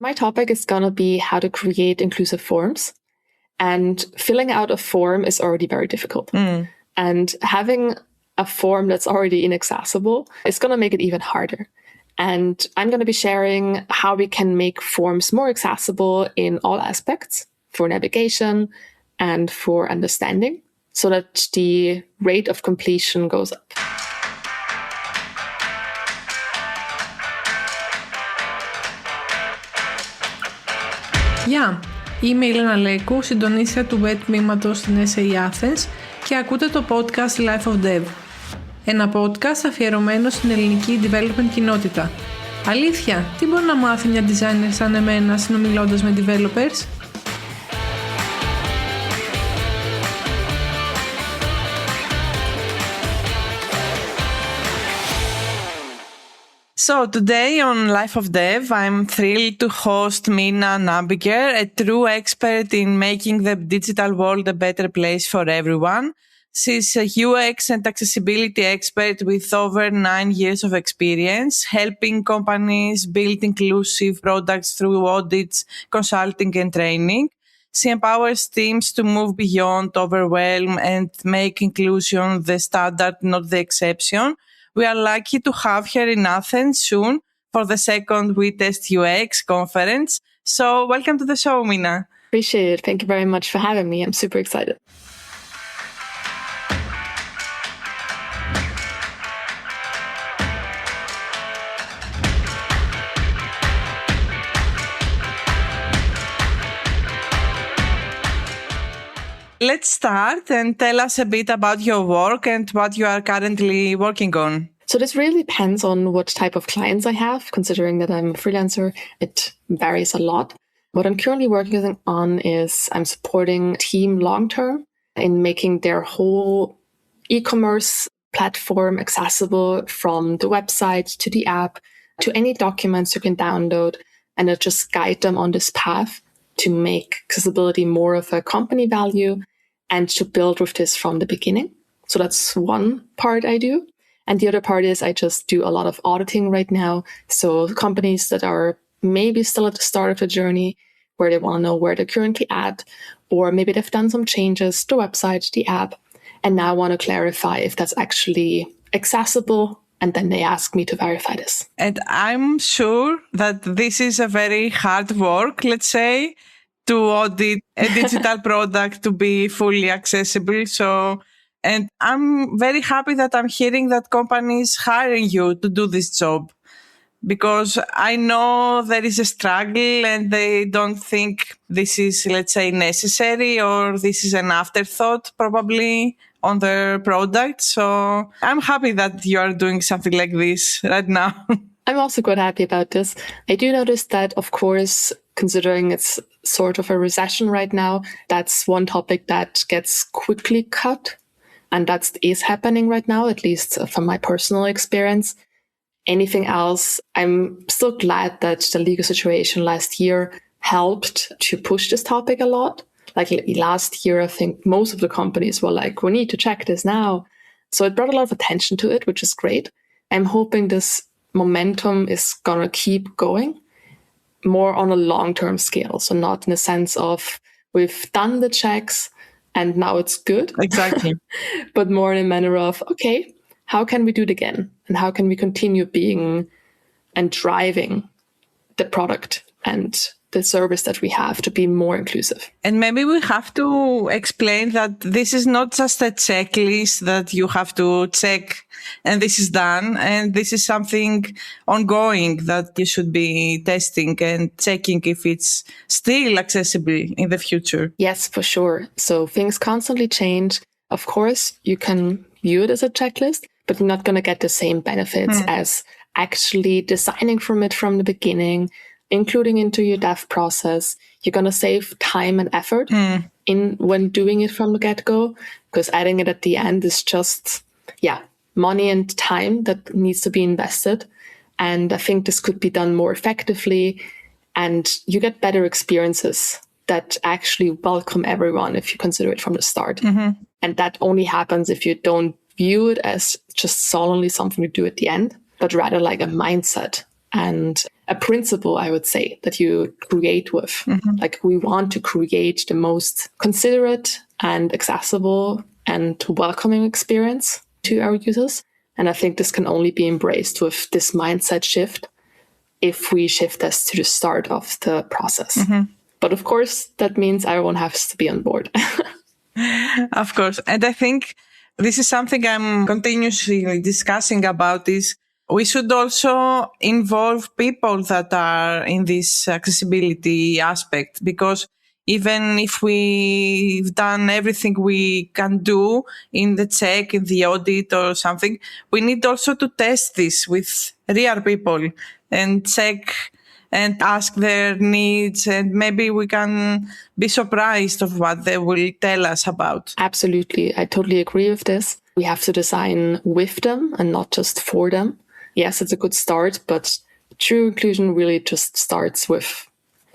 My topic is going to be how to create inclusive forms. And filling out a form is already very difficult. And having a form that's already inaccessible is going to make it even harder. And I'm going to be sharing how we can make forms more accessible in all aspects for navigation and for understanding so that the rate of completion goes up. Γεια! Είμαι η Λένα Λέκου, συντονίστρια του web τμήματος στην SA Athens και ακούτε το podcast Life of Dev. Ένα podcast αφιερωμένο στην ελληνική development κοινότητα. Αλήθεια, τι μπορεί να μάθει μια designer σαν εμένα συνομιλώντας με developers? So today on Life of Dev, I'm thrilled to host Mina Nabinger, a true expert in making the digital world a better place for everyone. She's a UX and accessibility expert with over 9 years of experience, helping companies build inclusive products through audits, consulting, and training. She empowers teams to move beyond overwhelm and make inclusion the standard, not the exception. We are lucky to have her in Athens soon for the second We Test UX conference. So welcome to the show, Mina. Appreciate it. Thank you very much for having me. I'm super excited. Let's start and tell us a bit about your work and what you are currently working on. So this really depends on what type of clients I have. Considering that I'm a freelancer, it varies a lot. What I'm currently working on is I'm supporting a team long-term in making their whole e-commerce platform accessible from the website to the app to any documents you can download, and I just guide them on this path to make accessibility more of a company value and to build with this from the beginning. So that's one part I do. And the other part is I just do a lot of auditing right now. So companies that are maybe still at the start of the journey, where they want to know where they're currently at, or maybe they've done some changes to the website, the app, and now want to clarify if that's actually accessible. And then they ask me to verify this. And I'm sure that this is a very hard work, let's say, to audit a digital product to be fully accessible. And I'm very happy that I'm hearing that companies hiring you to do this job, because I know there is a struggle and they don't think this is, let's say, necessary, or this is an afterthought probably on their product. So I'm happy that you are doing something like this right now. I'm also quite happy about this. I do notice that, of course, considering it's sort of a recession right now, that's one topic that gets quickly cut. And that is happening right now, at least from my personal experience. Anything else, I'm still glad that the legal situation last year helped to push this topic a lot. Like last year, I think most of the companies were like, we need to check this now. So it brought a lot of attention to it, which is great. I'm hoping this momentum is going to keep going more on a long-term scale. So not in the sense of we've done the checks and now it's good. Exactly. But more in a manner of, okay, how can we do it again? And how can we continue being and driving the product and the service that we have to be more inclusive? And maybe we have to explain that this is not just a checklist that you have to check and this is done. And this is something ongoing that you should be testing and checking if it's still accessible in the future. Yes, for sure. So things constantly change. Of course, you can view it as a checklist, but you're not going to get the same benefits as actually designing from it from the beginning, including into your dev process. You're going to save time and effort in when doing it from the get-go, because adding it at the end is just, money and time that needs to be invested. And I think this could be done more effectively, and you get better experiences that actually welcome everyone if you consider it from the start. And that only happens if you don't view it as just solely something to do at the end, but rather like a mindset and a principle, I would say, that you create with. Like we want to create the most considerate and accessible and welcoming experience to our users. And I think this can only be embraced with this mindset shift if we shift this to the start of the process. But of course, that means everyone has to be on board. Of course. And I think this is something I'm continuously discussing about is we should also involve people that are in this accessibility aspect, because even if we've done everything we can do in the check, in the audit or something, we need also to test this with real people and check and ask their needs, and maybe we can be surprised of what they will tell us about. Absolutely. I totally agree with this. We have to design with them and not just for them. Yes, it's a good start, but true inclusion really just starts with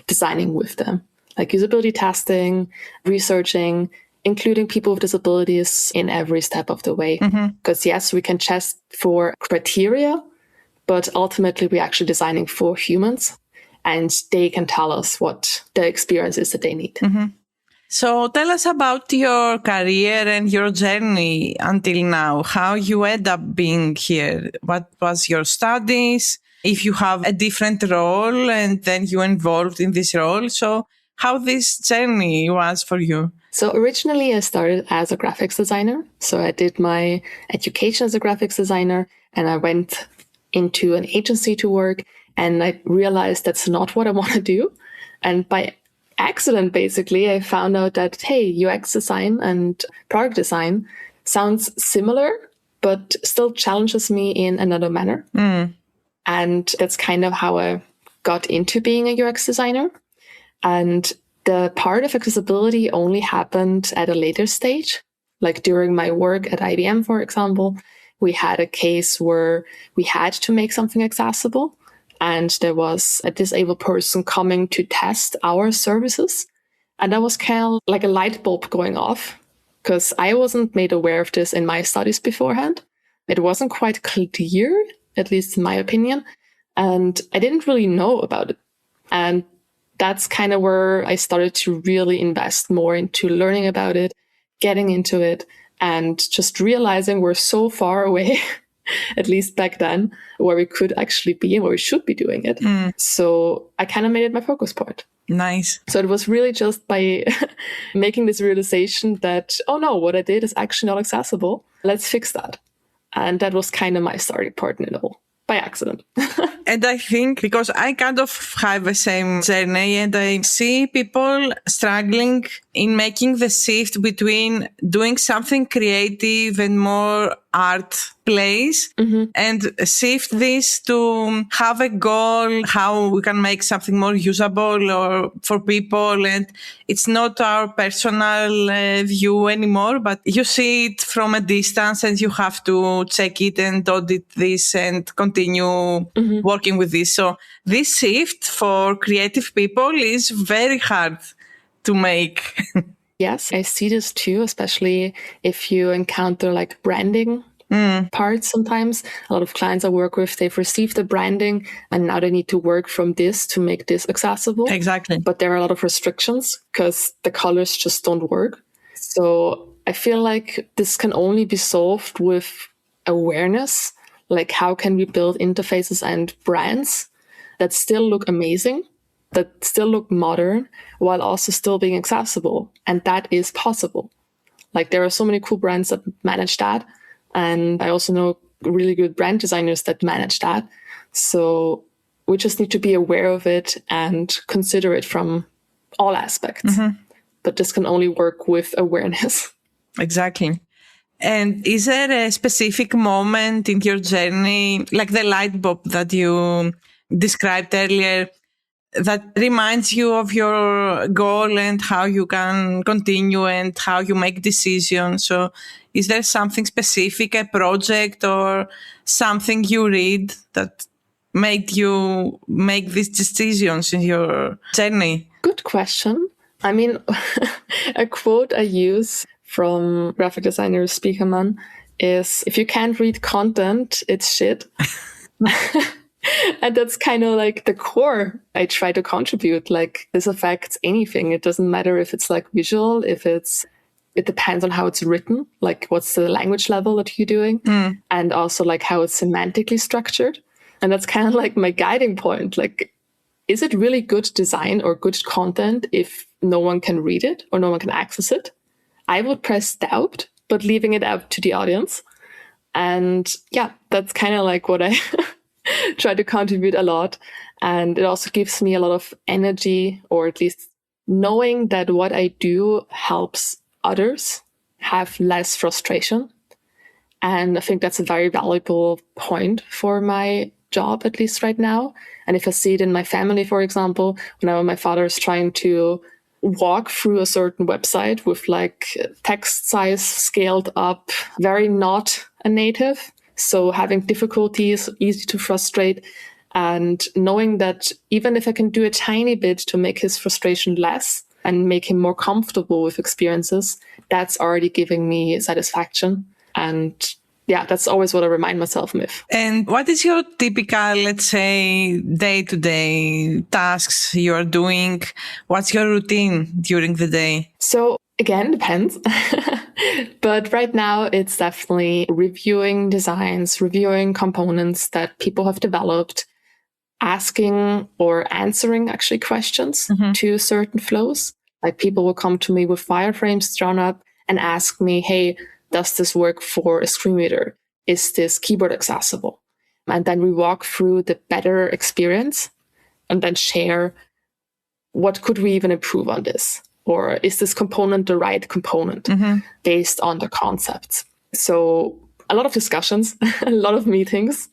designing with them, like usability testing, researching, including people with disabilities in every step of the way. Because yes, we can test for criteria, but ultimately we're actually designing for humans, and they can tell us what the experience is that they need. So tell us about your career and your journey until now, how you end up being here. What was your studies? If you have a different role and then you involved in this role. So how this journey was for you? So originally I started as a graphics designer. So I did my education as a graphics designer, and I went into an agency to work, and I realized that's not what I want to do. And by accident, basically, I found out that, hey, UX design and product design sounds similar, but still challenges me in another manner. And that's kind of how I got into being a UX designer. And the part of accessibility only happened at a later stage. Like during my work at IBM, for example, we had a case where we had to make something accessible, and there was a disabled person coming to test our services. And that was kind of like a light bulb going off, because I wasn't made aware of this in my studies beforehand. It wasn't quite clear, at least in my opinion, and I didn't really know about it. And that's kind of where I started to really invest more into learning about it, getting into it, and just realizing we're so far away, at least back then, where we could actually be and where we should be doing it. So I kind of made it my focus point. Nice. So it was really just by making this realization that, oh no, what I did is actually not accessible. Let's fix that. And that was kind of my starting point in it all, by accident. And I think because I kind of have the same journey, and I see people struggling in making the shift between doing something creative and more art plays, and shift this to have a goal, how we can make something more usable or for people. And it's not our personal view anymore, but you see it from a distance and you have to check it and audit this and continue working with this. So this shift for creative people is very hard to make. Yes, I see this too, especially if you encounter like branding parts sometimes. A lot of clients I work with, they've received the branding and now they need to work from this to make this accessible. Exactly. But there are a lot of restrictions because the colors just don't work. So I feel like this can only be solved with awareness. Like, how can we build interfaces and brands that still look amazing, that still look modern, while also still being accessible? And that is possible. Like, there are so many cool brands that manage that. And I also know really good brand designers that manage that. So we just need to be aware of it and consider it from all aspects. But this can only work with awareness. Exactly. And is there a specific moment in your journey, like the light bulb that you described earlier, that reminds you of your goal and how you can continue and how you make decisions? So is there something specific, a project or something you read that made you make these decisions in your journey? Good question. I mean, a quote I use from graphic designer Spiekermann is, if you can't read content, it's shit. And that's kind of like the core I try to contribute. Like this affects anything. It doesn't matter if it's like visual, it depends on how it's written, like what's the language level that you're doing, and also like how it's semantically structured. And that's kind of like my guiding point. Like, is it really good design or good content if no one can read it or no one can access it? I would press doubt, but leaving it up to the audience. And yeah, that's kind of like what I try to contribute a lot. And it also gives me a lot of energy, or at least knowing that what I do helps others have less frustration. And I think that's a very valuable point for my job, at least right now. And if I see it in my family, for example, whenever my father is trying to walk through a certain website with like text size scaled up, very not a native, so having difficulties, easy to frustrate, and knowing that even if I can do a tiny bit to make his frustration less and make him more comfortable with experiences, that's already giving me satisfaction. And yeah, that's always what I remind myself of. And what is your typical, let's say, day-to-day tasks you're doing? What's your routine during the day? So again, depends. But right now it's definitely reviewing designs, reviewing components that people have developed, asking or answering actually questions to certain flows. Like people will come to me with wireframes drawn up and ask me, hey, does this work for a screen reader? Is this keyboard accessible? And then we walk through the better experience and then share what could we even improve on this? Or is this component the right component based on the concepts? So a lot of discussions, a lot of meetings.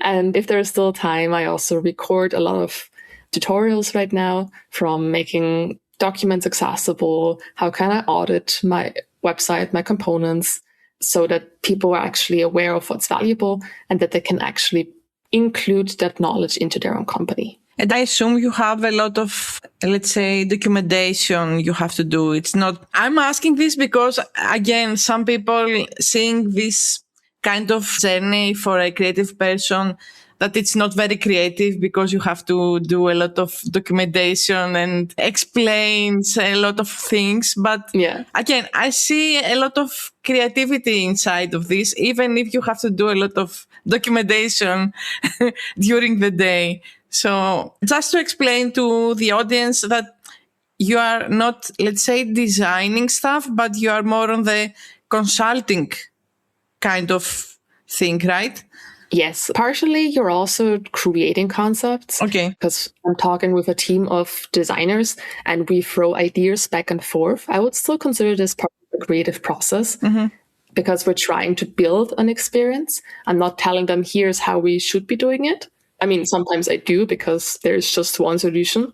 And if there is still time, I also record a lot of tutorials right now, from making documents accessible, how can I audit my website, my components, so that people are actually aware of what's valuable and that they can actually include that knowledge into their own company. And I assume you have a lot of, let's say, documentation you have to do. It's not, I'm asking this because, again, some people seeing this kind of journey for a creative person, that it's not very creative because you have to do a lot of documentation and explains a lot of things. But again, I see a lot of creativity inside of this, even if you have to do a lot of documentation during the day. So just to explain to the audience that you are not, let's say, designing stuff, but you are more on the consulting kind of thing, right? Yes, partially you're also creating concepts. Okay. Because I'm talking with a team of designers and we throw ideas back and forth. I would still consider this part of the creative process because we're trying to build an experience. I'm not telling them here's how we should be doing it. I mean, sometimes I do because there's just one solution,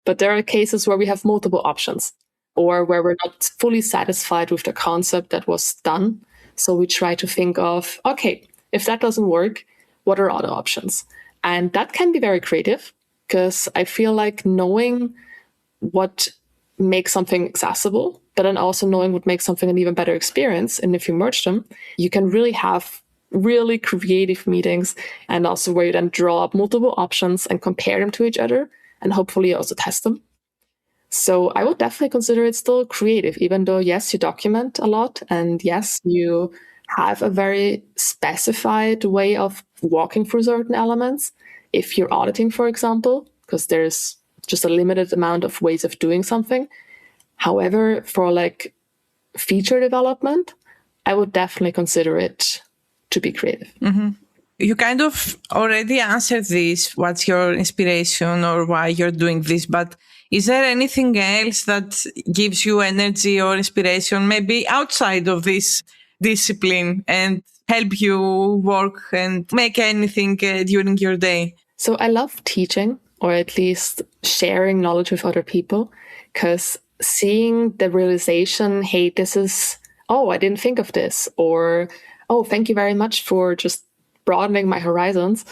but there are cases where we have multiple options or where we're not fully satisfied with the concept that was done. So we try to think of, okay, if that doesn't work, what are other options? And that can be very creative because I feel like knowing what makes something accessible, but then also knowing what makes something an even better experience. And if you merge them, you can really have really creative meetings, and also where you then draw up multiple options and compare them to each other and hopefully also test them. So I would definitely consider it still creative, even though, yes, you document a lot and yes, you have a very specified way of walking through certain elements. If you're auditing, for example, because there's just a limited amount of ways of doing something. However, for like feature development, I would definitely consider it to be creative. You kind of already answered this, what's your inspiration or why you're doing this, but is there anything else that gives you energy or inspiration, maybe outside of this discipline, and help you work and make anything during your day? So I love teaching, or at least sharing knowledge with other people, because seeing the realization, hey, I didn't think of this, or, oh, thank you very much for just broadening my horizons.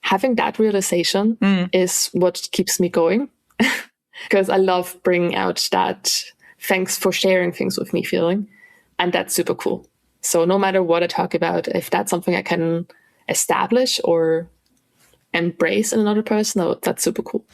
Having that realization is what keeps me going, because I love bringing out that thanks for sharing things with me feeling. And that's super cool. So no matter what I talk about, if that's something I can establish or embrace in another person, that's super cool.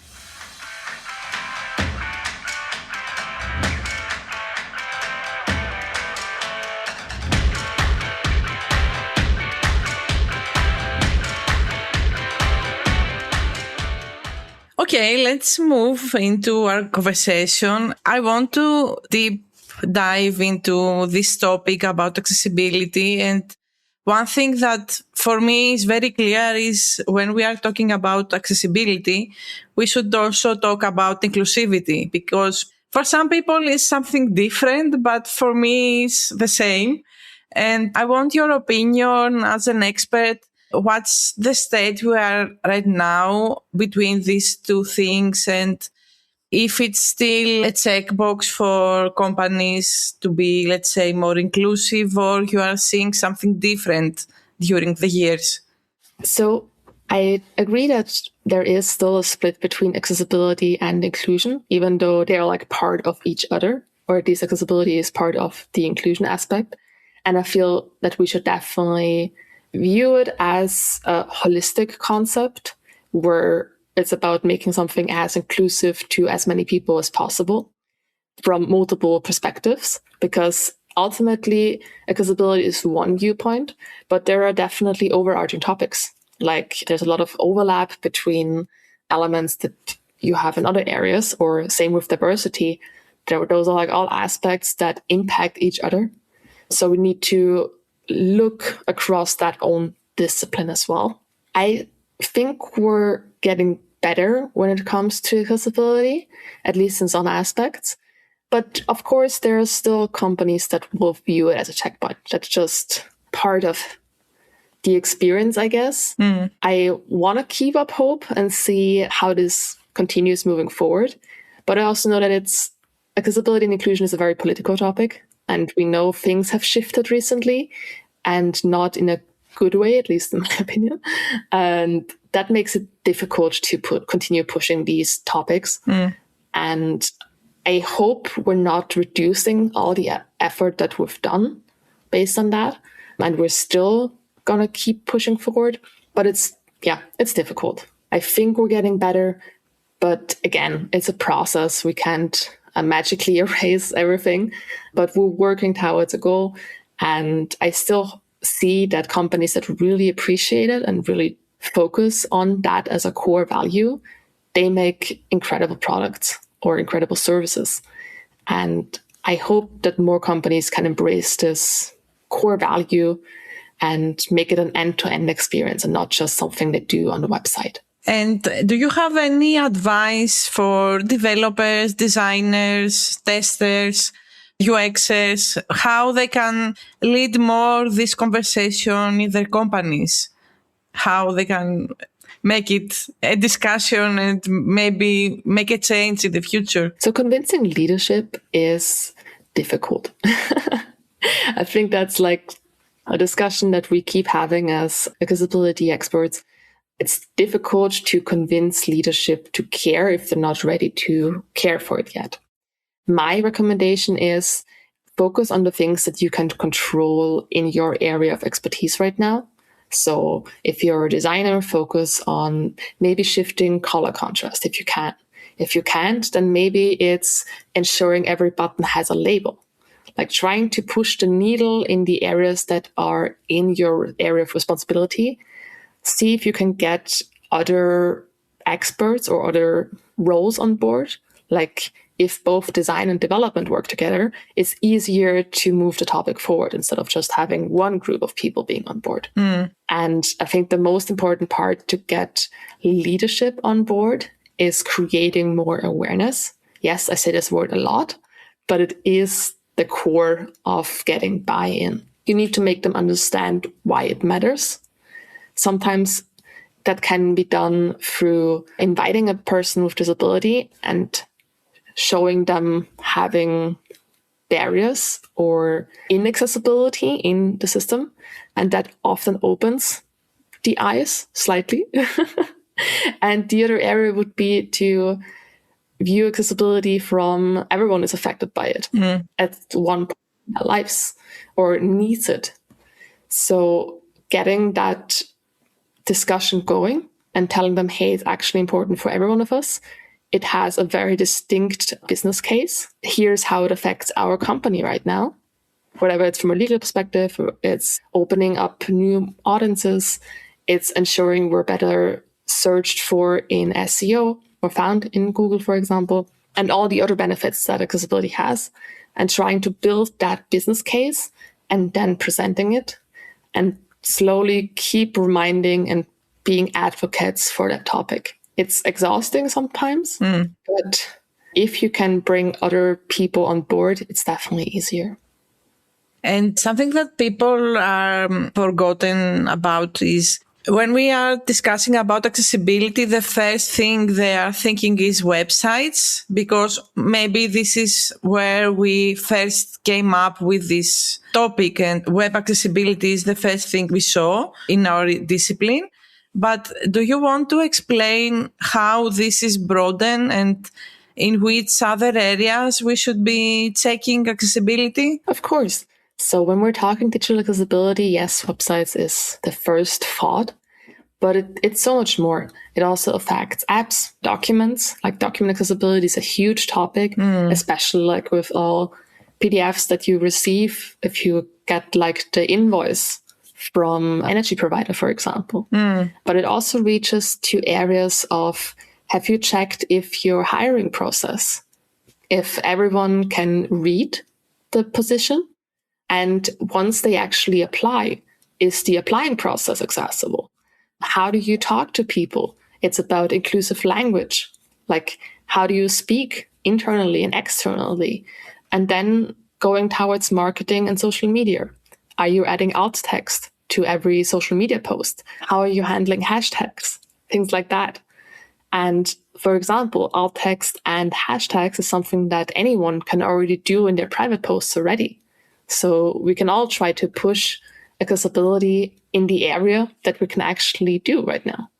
Okay, let's move into our conversation. I want to deep dive into this topic about accessibility. And one thing that for me is very clear is when we are talking about accessibility, we should also talk about inclusivity, because for some people it's something different, but for me it's the same. And I want your opinion as an expert. What's the state we are right now between these two things, and if it's still a checkbox for companies to be, let's say, more inclusive, or you are seeing something different during the years? So I agree that there is still a split between accessibility and inclusion, even though they're like part of each other, or at least accessibility is part of the inclusion aspect. And I feel that we should definitely view it as a holistic concept where it's about making something as inclusive to as many people as possible from multiple perspectives, because ultimately accessibility is one viewpoint, but there are definitely overarching topics. Like there's a lot of overlap between elements that you have in other areas, or same with diversity. Those are like all aspects that impact each other. So we need to look across that own discipline as well. I think we're getting better when it comes to accessibility, at least in some aspects. But of course, there are still companies that will view it as a checkpoint. That's just part of the experience, I guess. I want to keep up hope and see how this continues moving forward. But I also know that accessibility and inclusion is a very political topic. And we know things have shifted recently, and not in a good way, at least in my opinion. And that makes it difficult to continue pushing these topics. And I hope we're not reducing all the effort that we've done based on that. And we're still going to keep pushing forward. But it's difficult. I think we're getting better. But again, it's a process. We can't magically erase everything, but we're working towards a goal. And I still see that companies that really appreciate it and really focus on that as a core value, they make incredible products or incredible services. And I hope that more companies can embrace this core value and make it an end-to-end experience and not just something they do on the website. And do you have any advice for developers, designers, testers, UXers, how they can lead more this conversation in their companies? How they can make it a discussion and maybe make a change in the future? So convincing leadership is difficult. I think that's like a discussion that we keep having as accessibility experts. It's difficult to convince leadership to care if they're not ready to care for it yet. My recommendation is focus on the things that you can control in your area of expertise right now. So if you're a designer, focus on maybe shifting color contrast if you can. If you can't, then maybe it's ensuring every button has a label. Like trying to push the needle in the areas that are in your area of responsibility. See if you can get other experts or other roles on board. Like if both design and development work together, it's easier to move the topic forward instead of just having one group of people being on board. And I think the most important part to get leadership on board is creating more awareness. Yes, I say this word a lot, but it is the core of getting buy-in. You need to make them understand why it matters. Sometimes that can be done through inviting a person with disability and showing them having barriers or inaccessibility in the system. And that often opens the eyes slightly. And the other area would be to view accessibility from everyone is affected by it at one point in their lives or needs it. So getting that discussion going and telling them, hey, it's actually important for every one of us. It has a very distinct business case. Here's how it affects our company right now. Whatever it's from a legal perspective, it's opening up new audiences, it's ensuring we're better searched for in SEO or found in Google, for example, and all the other benefits that accessibility has, and trying to build that business case and then presenting it and slowly keep reminding and being advocates for that topic. It's exhausting sometimes, but if you can bring other people on board, it's definitely easier. And something that people are forgotten about is when we are discussing about accessibility, the first thing they are thinking is websites, because maybe this is where we first came up with this topic, and web accessibility is the first thing we saw in our discipline. But do you want to explain how this is broadened and in which other areas we should be checking accessibility? Of course. So when we're talking digital accessibility, yes, websites is the first thought, but it's so much more. It also affects apps, documents, like document accessibility is a huge topic, especially like with all PDFs that you receive if you get like the invoice from energy provider, for example. But it also reaches to areas of, have you checked if your hiring process, if everyone can read the position? And once they actually apply, is the applying process accessible? How do you talk to people? It's about inclusive language. Like, how do you speak internally and externally? And then going towards marketing and social media. Are you adding alt text to every social media post? How are you handling hashtags? Things like that. And for example, alt text and hashtags is something that anyone can already do in their private posts already. So we can all try to push accessibility in the area that we can actually do right now.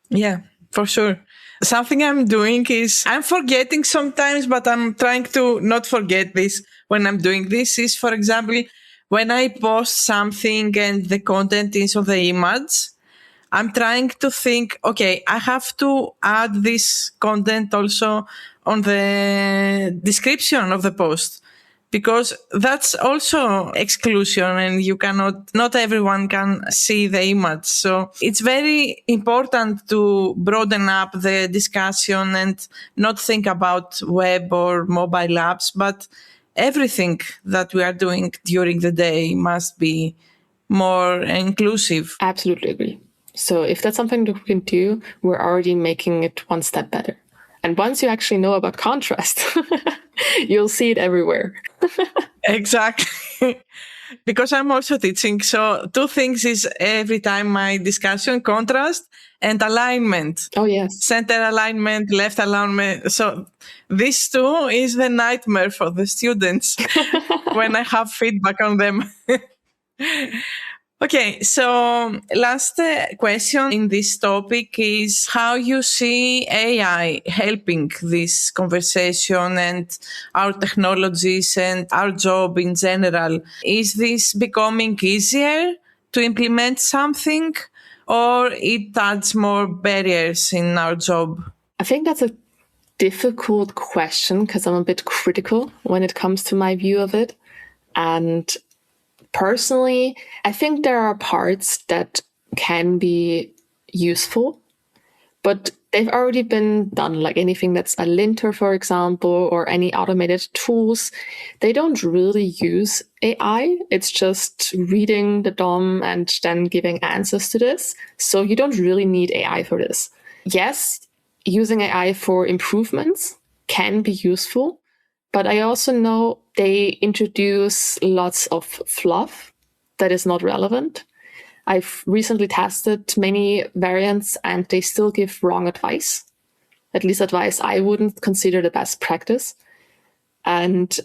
Yeah, for sure. Something I'm doing is I'm forgetting sometimes, but I'm trying to not forget this when I'm doing this is, for example, when I post something and the content is of the image, I'm trying to think, okay, I have to add this content also on the description of the post, because that's also exclusion and not everyone can see the image. So it's very important to broaden up the discussion and not think about web or mobile apps, but everything that we are doing during the day must be more inclusive. Absolutely agree. So if that's something that we can do, we're already making it one step better. And once you actually know about contrast, you'll see it everywhere. Exactly. Because I'm also teaching. So two things is every time my discussion, contrast and alignment. Oh, yes. Center alignment, left alignment. So this two is the nightmare for the students when I have feedback on them. Okay, so last question in this topic is how you see AI helping this conversation and our technologies and our job in general. Is this becoming easier to implement something, or it adds more barriers in our job? I think that's a difficult question because I'm a bit critical when it comes to my view of it. And personally, I think there are parts that can be useful, but they've already been done. Like anything that's a linter, for example, or any automated tools, they don't really use AI. It's just reading the DOM and then giving answers to this. So you don't really need AI for this. Yes, using AI for improvements can be useful, but I also know they introduce lots of fluff that is not relevant. I've recently tested many variants and they still give wrong advice, at least advice I wouldn't consider the best practice. And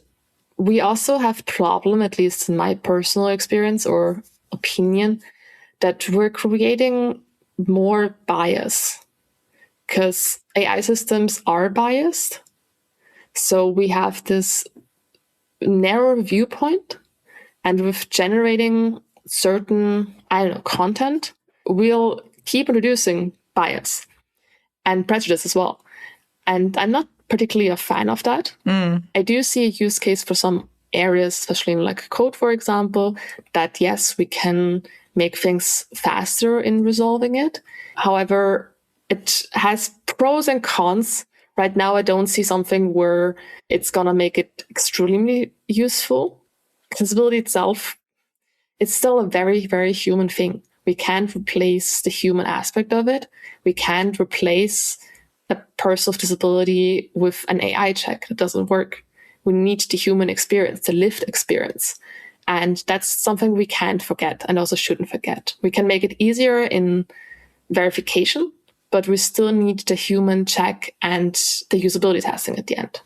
we also have problem, at least in my personal experience or opinion, that we're creating more bias because AI systems are biased. So we have this narrow viewpoint, and with generating certain, content, we'll keep introducing bias and prejudice as well. And I'm not particularly a fan of that. I do see a use case for some areas, especially in like code, for example, that yes, we can make things faster in resolving it. However, it has pros and cons. Right now, I don't see something where it's going to make it extremely useful. Accessibility itself, it's still a very, very human thing. We can't replace the human aspect of it. We can't replace a person with disability with an AI check. It doesn't work. We need the human experience, the lived experience. And that's something we can't forget and also shouldn't forget. We can make it easier in verification, but we still need the human check and the usability testing at the end.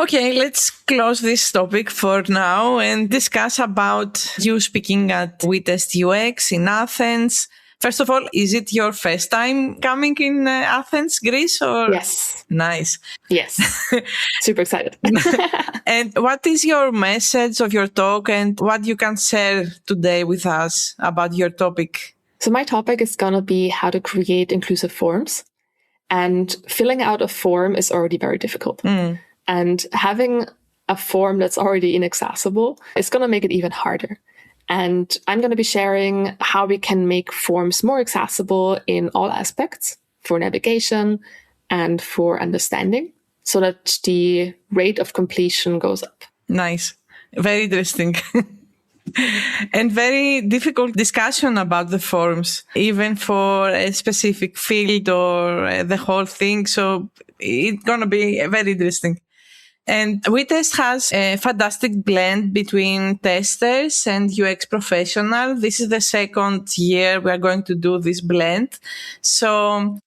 Okay, let's close this topic for now and discuss about you speaking at We Test UX in Athens. First of all, is it your first time coming in Athens, Greece? Or? Yes. Nice. Yes. Super excited. And what is your message of your talk and what you can share today with us about your topic? So my topic is going to be how to create inclusive forms. And filling out a form is already very difficult. And having a form that's already inaccessible is going to make it even harder. And I'm going to be sharing how we can make forms more accessible in all aspects for navigation and for understanding so that the rate of completion goes up. Nice. Very interesting. And very difficult discussion about the forms, even for a specific field or the whole thing. So it's going to be very interesting. And WeTest has a fantastic blend between testers and UX professionals. This is the second year we are going to do this blend. So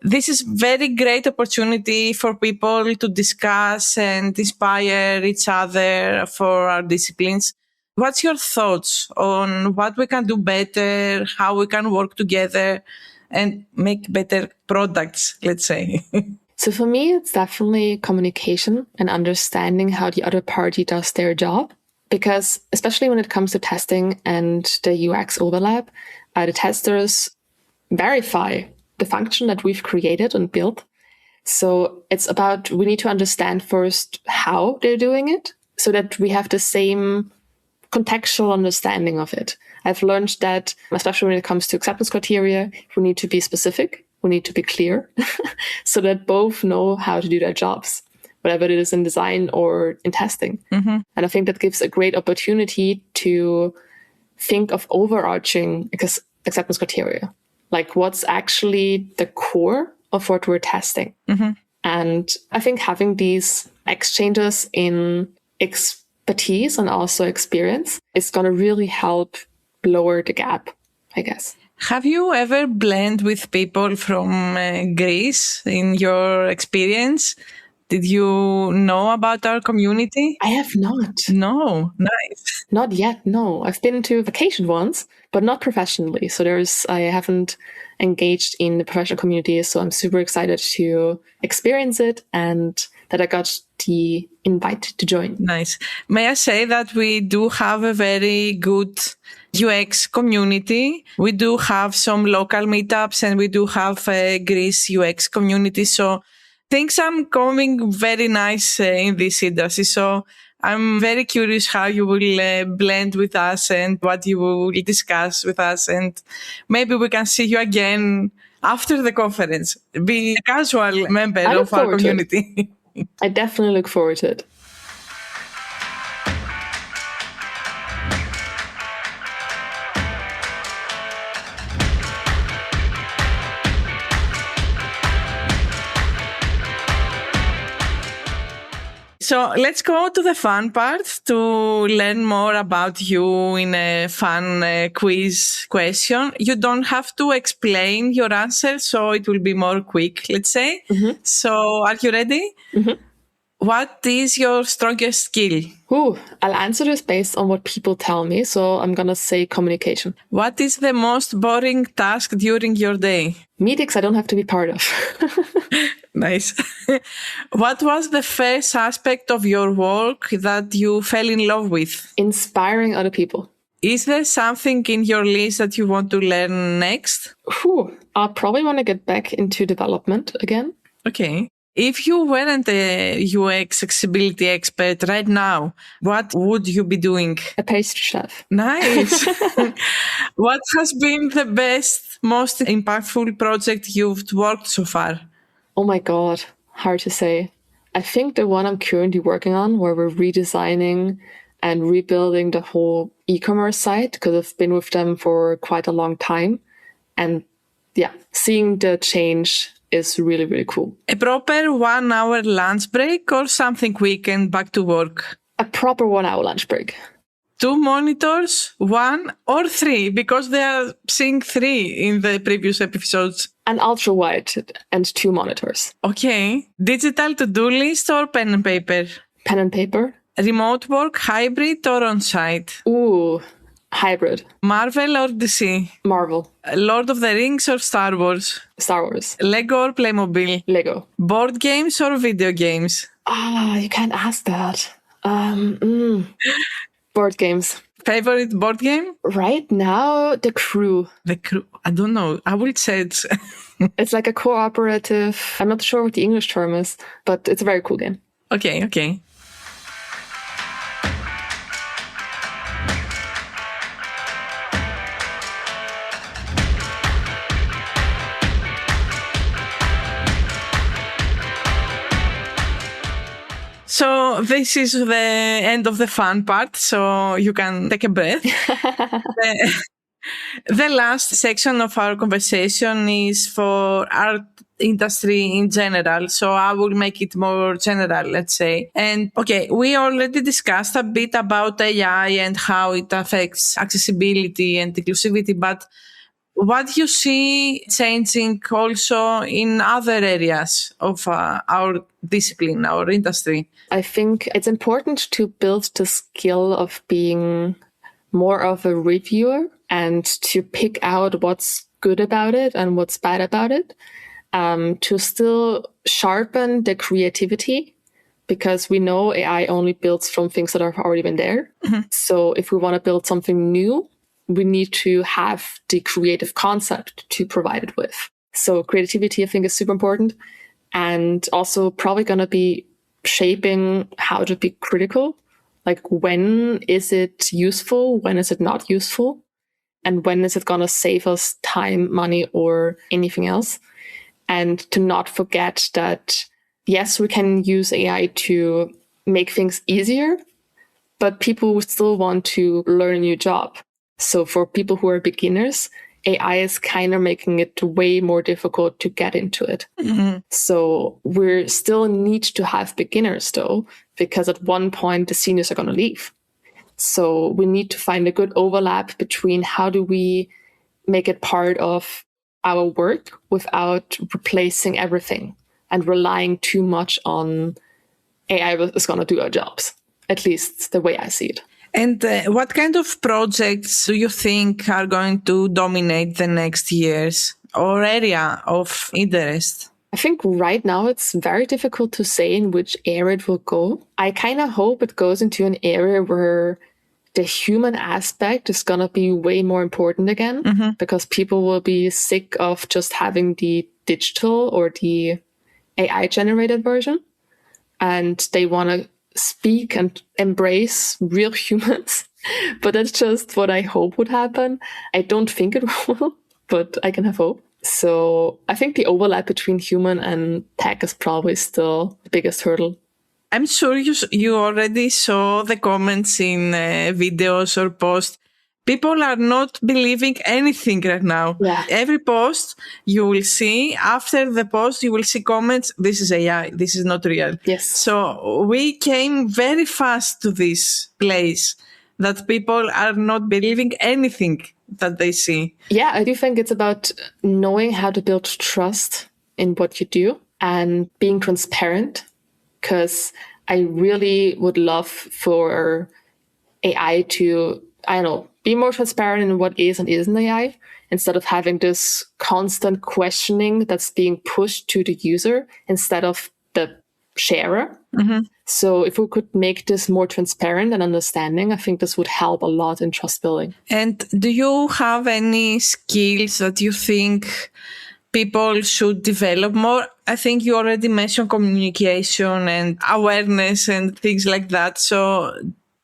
this is very great opportunity for people to discuss and inspire each other for our disciplines. What's your thoughts on what we can do better, how we can work together and make better products, let's say? So for me, it's definitely communication and understanding how the other party does their job. Because especially when it comes to testing and the UX overlap, the testers verify the function that we've created and built. So it's about, we need to understand first how they're doing it so that we have the same contextual understanding of it. I've learned that, especially when it comes to acceptance criteria, we need to be specific. We need to be clear so that both know how to do their jobs, whatever it is in design or in testing. And I think that gives a great opportunity to think of overarching acceptance criteria, like what's actually the core of what we're testing. And I think having these exchanges in expertise and also experience is going to really help lower the gap, I guess. Have you ever blended with people from Greece in your experience? Did you know about our community? I have not. No, nice. Not yet, no. I've been to vacation once, but not professionally. So I haven't engaged in the professional community. So I'm super excited to experience it and that I got the invite to join. Nice. May I say that we do have a very good UX community. We do have some local meetups and we do have a Greece UX community. So things are coming very nice in this industry. So I'm very curious how you will blend with us and what you will discuss with us. And maybe we can see you again after the conference. Be a casual member of our community. I definitely look forward to it. So let's go to the fun part to learn more about you in a fun quiz question. You don't have to explain your answer, so it will be more quick, let's say. So are you ready? What is your strongest skill? I'll answer this based on what people tell me. So I'm going to say communication. What is the most boring task during your day? Meetings I don't have to be part of. Nice. What was the first aspect of your work that you fell in love with? Inspiring other people. Is there something in your list that you want to learn next? I'll probably want to get back into development again. Okay. If you weren't a UX accessibility expert right now, what would you be doing? A pastry chef. Nice. What has been the best, most impactful project you've worked so far? Oh my God, hard to say. I think the one I'm currently working on, where we're redesigning and rebuilding the whole e-commerce site, because I've been with them for quite a long time. And yeah, seeing the change is really, really cool. A proper 1 hour lunch break or something quick and back to work? A proper 1 hour lunch break. 2 monitors, 1 or 3, because they are seeing 3 in the previous episodes. An ultra wide and 2 monitors. Okay. Digital to-do list or pen and paper? Pen and paper. Remote work, hybrid or on-site? Hybrid. Marvel or DC? Marvel. Lord of the Rings or Star Wars? Star Wars. Lego or Playmobil? Lego. Board games or video games? You can't ask that. Board games. Favorite board game? Right now, The Crew. The Crew. I don't know. I will say it. It's like a cooperative. I'm not sure what the English term is, but it's a very cool game. Okay. So this is the end of the fun part, so you can take a breath. The last section of our conversation is for art industry in general, so I will make it more general, let's say. And okay, we already discussed a bit about AI and how it affects accessibility and inclusivity, but what do you see changing also in other areas of our discipline, our industry? I think it's important to build the skill of being more of a reviewer and to pick out what's good about it and what's bad about it, to still sharpen the creativity, because we know AI only builds from things that have already been there. Mm-hmm. So if we want to build something new, we need to have the creative concept to provide it with. So creativity, I think, is super important, and also probably going to be shaping how to be critical. Like, when is it useful? When is it not useful? And when is it going to save us time, money, or anything else? And to not forget that, yes, we can use AI to make things easier, but people still want to learn a new job. So for people who are beginners, AI is kind of making it way more difficult to get into it. Mm-hmm. So we still need to have beginners, though, because at one point the seniors are going to leave. So we need to find a good overlap between how do we make it part of our work without replacing everything and relying too much on AI is going to do our jobs, at least the way I see it. And what kind of projects do you think are going to dominate the next years or area of interest? I think right now it's very difficult to say in which area it will go. I kind of hope it goes into an area where the human aspect is going to be way more important again, mm-hmm. because people will be sick of just having the digital or the AI generated version, and they want to speak and embrace real humans. But that's just what I hope would happen. I don't think it will, but I can have hope. So I think the overlap between human and tech is probably still the biggest hurdle. I'm sure you already saw the comments in videos or posts. People are not believing anything right now. Yeah. Every post you will see, after the post, you will see comments, this is AI, this is not real. Yes. So we came very fast to this place that people are not believing anything that they see. Yeah, I do think it's about knowing how to build trust in what you do and being transparent, because I really would love for AI to, I don't know, be more transparent in what is and isn't AI, instead of having this constant questioning that's being pushed to the user instead of the sharer. So if we could make this more transparent and understanding, I think this would help a lot in trust building. And do you have any skills that you think people should develop more? I think you already mentioned communication and awareness and things like that. So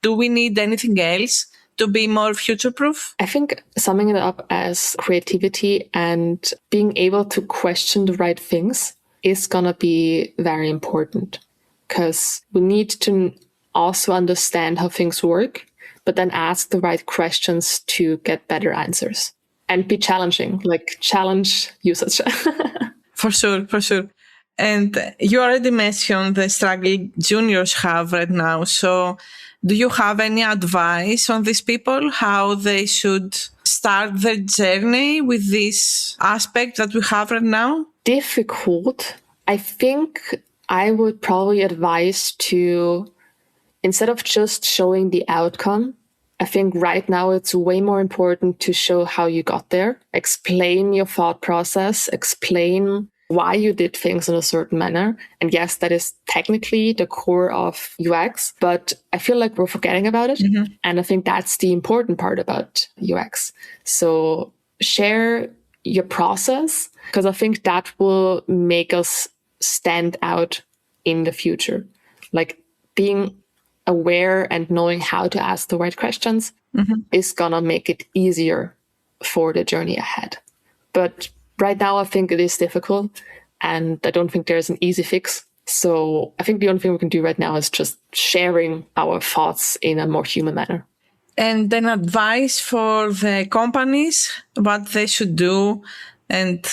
do we need anything else to be more future-proof? I think summing it up as creativity and being able to question the right things is going to be very important, because we need to also understand how things work, but then ask the right questions to get better answers and be challenging, like challenge usage. For sure, for sure. And you already mentioned the struggle juniors have right now. So do you have any advice on these people, how they should start their journey with this aspect that we have right now? Difficult. I think I would probably advise to, instead of just showing the outcome, I think right now it's way more important to show how you got there, explain your thought process, explain why you did things in a certain manner. And yes, that is technically the core of UX, but I feel like we're forgetting about it. And I think that's the important part about UX. So share your process, because I think that will make us stand out in the future. Like being aware and knowing how to ask the right questions is gonna make it easier for the journey ahead. But right now, I think it is difficult, and I don't think there's an easy fix. So I think the only thing we can do right now is just sharing our thoughts in a more human manner. And then advice for the companies, what they should do and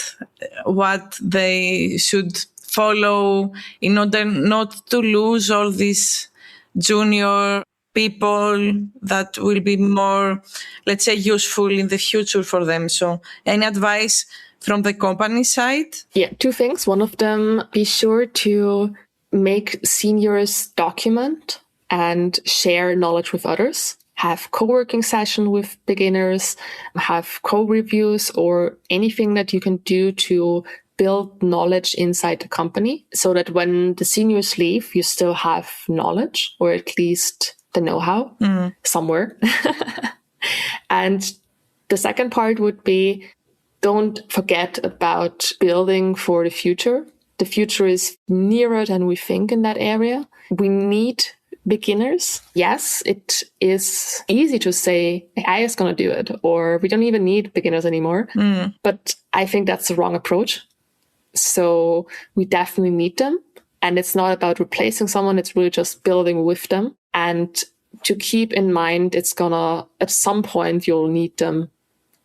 what they should follow in order not to lose all these junior people that will be more, let's say, useful in the future for them. So any advice from the company side? Yeah, two things. One of them, be sure to make seniors document and share knowledge with others. Have co-working session with beginners, have co-reviews or anything that you can do to build knowledge inside the company, so that when the seniors leave, you still have knowledge, or at least the know-how somewhere. And the second part would be, don't forget about building for the future. The future is nearer than we think in that area. We need beginners. Yes, it is easy to say AI is going to do it, or we don't even need beginners anymore. But I think that's the wrong approach. So we definitely need them. And it's not about replacing someone. It's really just building with them. And to keep in mind, it's gonna, at some point, you'll need them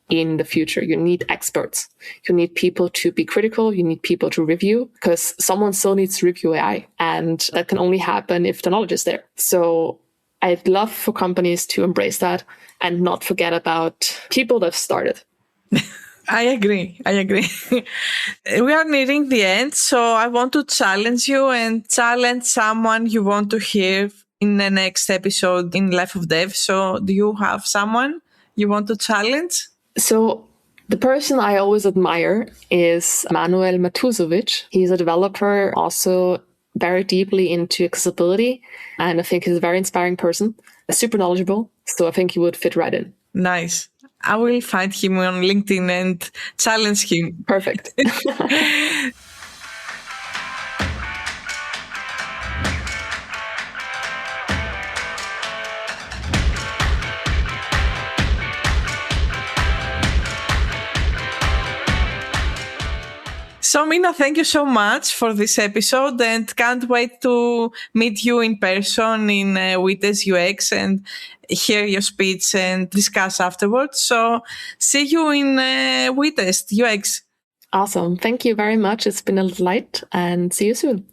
in the future. You need experts. You need people to be critical. You need people to review, because someone still needs to review AI. And that can only happen if the knowledge is there. So I'd love for companies to embrace that and not forget about people that started. I agree. We are nearing the end, so I want to challenge you and challenge someone you want to hear in the next episode in Life of Dev. So do you have someone you want to challenge? So the person I always admire is Manuel Matuzovic. He's a developer, also very deeply into accessibility. And I think he's a very inspiring person, super knowledgeable. So I think he would fit right in. Nice. I will find him on LinkedIn and challenge him. Perfect. So, Mina, thank you so much for this episode, and can't wait to meet you in person in Witness UX and hear your speech and discuss afterwards. So see you in Witness UX. Awesome. Thank you very much. It's been a delight, and see you soon.